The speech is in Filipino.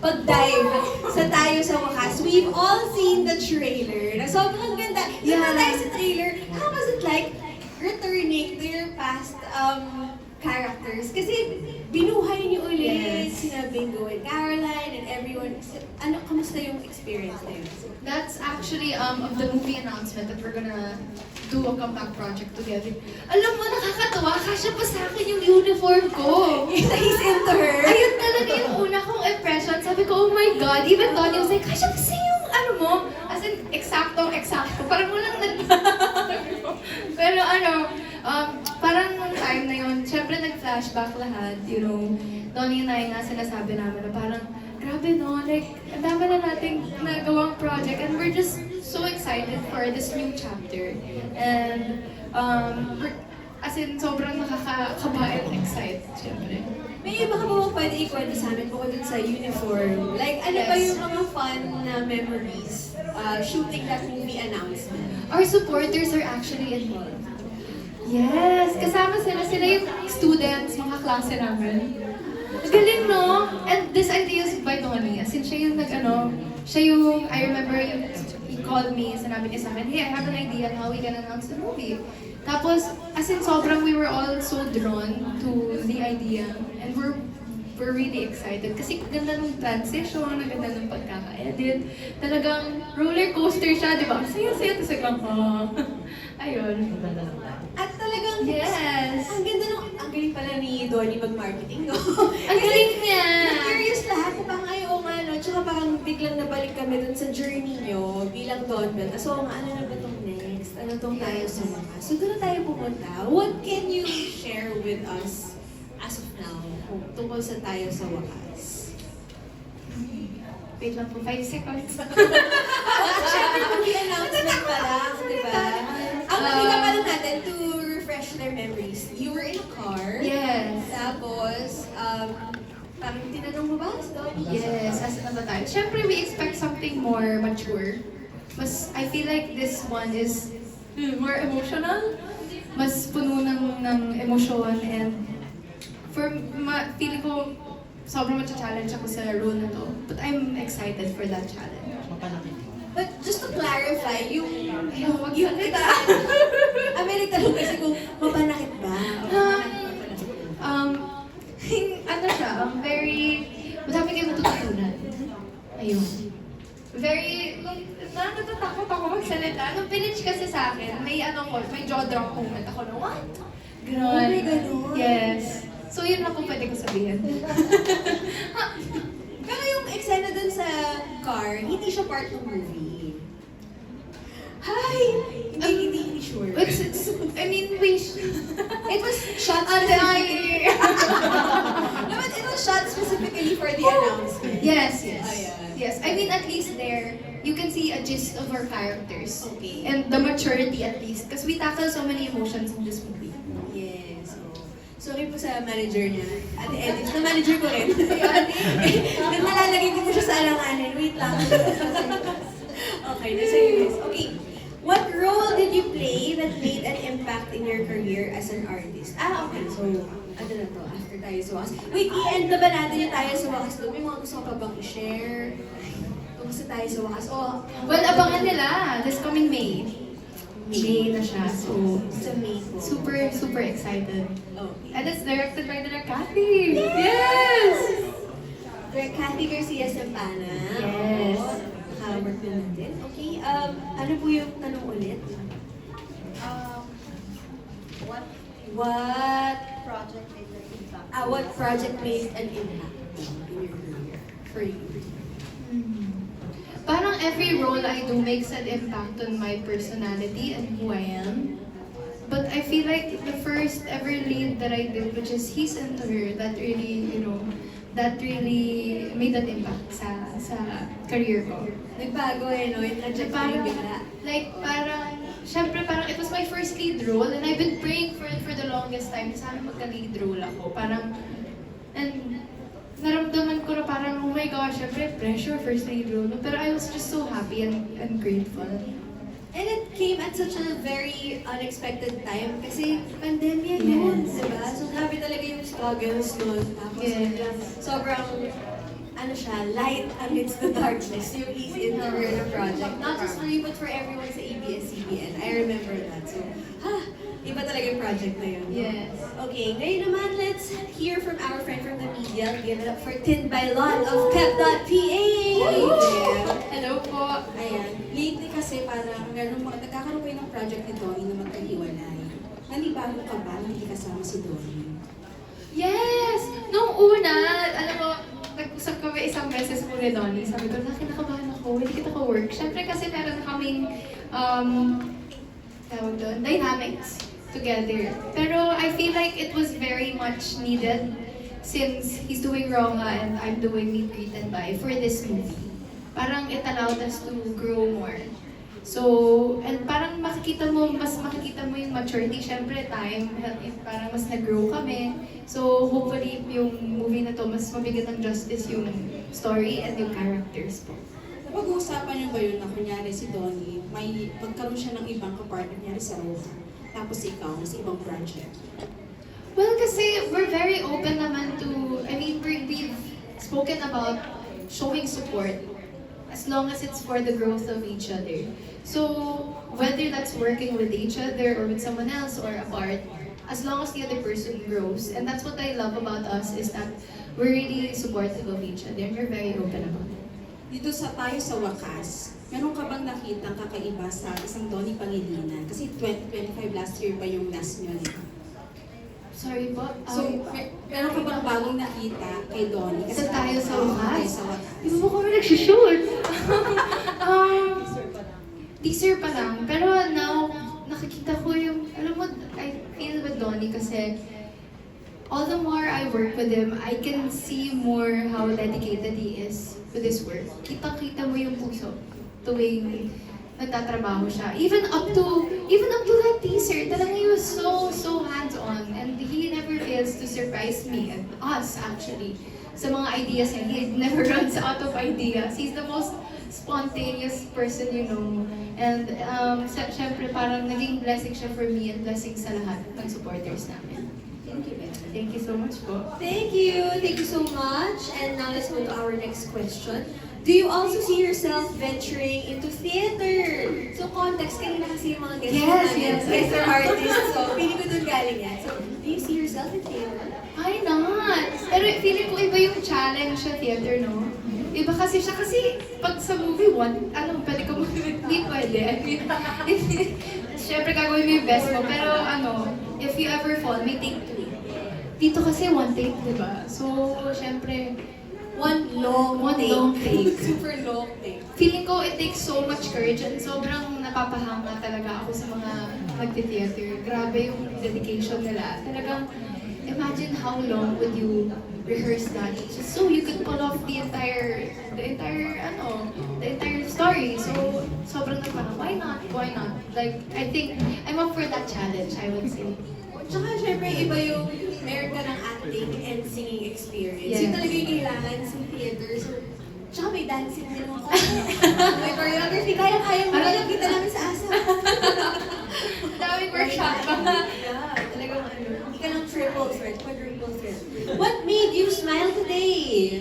pag-dive sa Tayo sa Wakas. We've all seen the trailer. Na sobrang ganda. Ganda tayo sa trailer. How was it like returning to your past characters? Kasi binuhay niyo ulit sina Bingo and Caroline and everyone. Ano, kamusta yung experience na yun? That's actually of the movie announcement that we're gonna do a comeback project together. Alam mo, nakakatawa. Kasya pa sa akin yung uniform ko. He's into her. Ayun talaga yung una kong impression. Sabi ko, oh my God. Even Donnie was like, kasya pa sa yung ano mo. As in, eksakto. Parang walang Pero parang nung time na yun, syempre nag-flashback lahat. You know, Donnie and I nga sinasabi namin na parang, grabe no, like, ang dami na nating nagawang project and we're just so excited for this new chapter. And, as in, sobrang nakakaba and excited, syempre. May iba ka ba pwede ikwento sa amin bukod dun sa uniform? Like, ano ba yung mga fun na memories shooting that movie announcement? Our supporters are actually involved. Yes, kasama sila yung students, mga klase namin. Galing, no? And this idea is by Donnie. As in, siya yung I remember he called me, sinabi niya sa akin, hey, I have an idea on how we can announce the movie. Tapos, as in, sobrang we were all so drawn to the idea. And we're really excited. Kasi ganda ng transition, ang ganda ng pagkaka-edit. Talagang roller coaster siya, di ba? Ang saya-saya, tapos lang, ayun. At talagang, Yes! ang ganda nung, ang galing pala ni Donnie mag-marketing, no? Ang galing niya! Na-curious lahat, parang ayaw nga, no? Tsaka parang biglang nabalik kami dun sa journey nyo bilang Donbel. So, ano na ba itong next? Ano itong Tayo sa Wakas? So, doon na tayo pumunta. What can you share with us as of now tungkol sa Tayo sa Wakas? Wait lang po, 5 seconds. Siyempre, movie announcement pa lang, di ba? Ang nakita pa lang natin to refresh their memories. You were in a car. Yes. Tapos, parang tinanong mo ba si Donnie? Yes, as na ba tayo? Siyempre, we expect something more mature. I feel like this one is more emotional. Mas puno ng emosyon and feeling ko sobrang matcha-challenge ako sa role na to. But I'm excited for that challenge. But just to clarify, yung Wag yung salita. may nagtanong kasi kung mapanakit ba? Ano siya, very, madami kayo matututunan. Ayun. Very, natatakot ako magsalita. Nung pinitch kasi sa akin, may jaw drop moment ako na, what? Ganon. May ganon? Yes. So yun lang po pwede ko sabihin. Pero yung eksena dun sa car, hindi siya part ng movie. Hi! Hindi sure. I mean, It was shot specifically. No, but it was shot specifically for the announcement. Yes. Ayan. Yes. I mean, at least there, you can see a gist of our characters. Okay. And the maturity at least. Because we tackle so many emotions in this movie. Yes. Sorry po sa manager niya. Ate Edith, na manager ko rin. Nalalagay ko po siya sa alanganin. Wait lang. Okay, serious. Okay. What role did you play that made an impact in your career as an artist? Okay. So, ano na to? After Tayo sa Wakas. Wait, i-end na ba natin yung Tayo sa Wakas doon? May mga gusto ka pa bang i-share? Kung sa Tayo sa Wakas. Well, abangan nila. This coming May. May na siya. So, Sa May po. super excited. Okay. And it's directed by Director Kathy. Yes! Kathy Garcia Sempana. Yes. Nakawork na natin. Okay, ano po yung tanong ulit? What Project made your impact? what project made an impact in your career for you? Parang every role I do makes an impact on my personality and who I am. But I feel like the first ever lead that I did, which is He's Into Her, that really, that really made an impact sa career ko. Nagbago no? Yung trajectory bigla. Syempre parang it was my first lead role and I've been praying for it for the longest time. Sana magka-lead role ako. And naramdaman ko na parang, oh my gosh, syempre pressure, first lead role. Pero I was just so happy and grateful. And it came at such a very unexpected time kasi pandemya yun, Yes. diba? So grabe talaga yung struggles nun. Tapos Yes. sobrang, ano siya, light amidst the darkness, yung Easy Interview project. Not just for you, but for everyone sa ABS-CBN. I remember that. So, iba talaga yung project na yun. Yes. Okay, ngayon naman, let's hear from our friend from the media. Give it up for Tin Bailon of Kep.PH! Hello po. Ayan. Lately kasi parang nagkakaroon kayo ng project ni Donnie na magkahiwalay. Nanibago ka ba na hindi kasama si Donnie? Yes! Nung una, alam mo, nag-usap kami isang beses po ni Donnie. Sabi ko, kinakabahan ako, hindi kita ka-work. Siyempre kasi meron kaming, tawag doon, dynamics together. Pero I feel like it was very much needed since he's doing Ronga and I'm doing Meet, Greet, and Buy for this movie. Parang it allowed us to grow more. So, and parang makikita mo yung maturity, syempre time, parang mas nag-grow kami. So, hopefully, yung movie na to, mas mabigyan ng justice yung story and yung characters po. Napag-uusapan niyo ba yun na kunyari si Donnie, may magkaroon siya ng ibang kapartner niya sa Roha, tapos ikaw sa ibang project? Well, kasi we're very open naman to, I mean, we've spoken about showing support as long as it's for the growth of each other. So, whether that's working with each other or with someone else or apart, as long as the other person grows, and that's what I love about us is that we're really supportive of each other and we're very open about it. Dito tayo sa wakas, meron ka bang nakitang kakaiba sa isang Donnie Pangilinan? Kasi 2025 last year pa yung last nyo, di ba? Sorry po. So, meron ka bang bagong nakita kay Donnie? Sa tayo sa Oo, wakas? tayo sa wakas. Di ba po kami nag-shoot? Teaser pa lang. Pero now, nakikita ko yung, alam mo, I feel with Donnie kasi all the more I work with him, I can see more how dedicated he is with his work. Kitang-kita mo yung puso tuwing nagtatrabaho siya. Even up to that teaser, talagang he was so hands-on and he never fails to surprise me and us actually sa mga ideas niya. He never runs out of ideas. He's the most spontaneous person you know. And syempre parang naging blessing siya for me and blessing sa lahat ng supporters namin. Thank you, Beth. Thank you so much po. Thank you so much. And now let's go to our next question. Do you also see yourself venturing into theater? So context, kanina kasi yung mga guests Yes, namin, yes. guests are artists, so feeling ko dun galing yan. So, do you see yourself in theater? Why not? Pero feeling ko iba yung challenge sa theater, no? Iba kasi siya, kasi pag sa movie, pwede ka hindi pwede. I mean, syempre gagawin mo yung best mo, pero if you ever fall, may take two. Dito kasi one take, di ba? So, syempre, One long take. Super long take. feeling ko it takes so much courage and sobrang napapahanga talaga ako sa mga nagti-theater. Grabe yung dedication nila. Talagang, imagine how long would you rehearse that just so you could pull off the entire story. So, sobrang parang, why not? Like, I think, I'm up for that challenge, I would say. Tsaka syempre, iba yung meron ka ng acting and singing experience. Yes. Yung talaga yung kailangan sa theater. So, tsaka may dancing din ako. May choreography. Kaya mo. Alam kita namin sa asa. Daming workshop. Yeah, talagang hindi ka lang triple threat, quadruple threat. What made you smile today?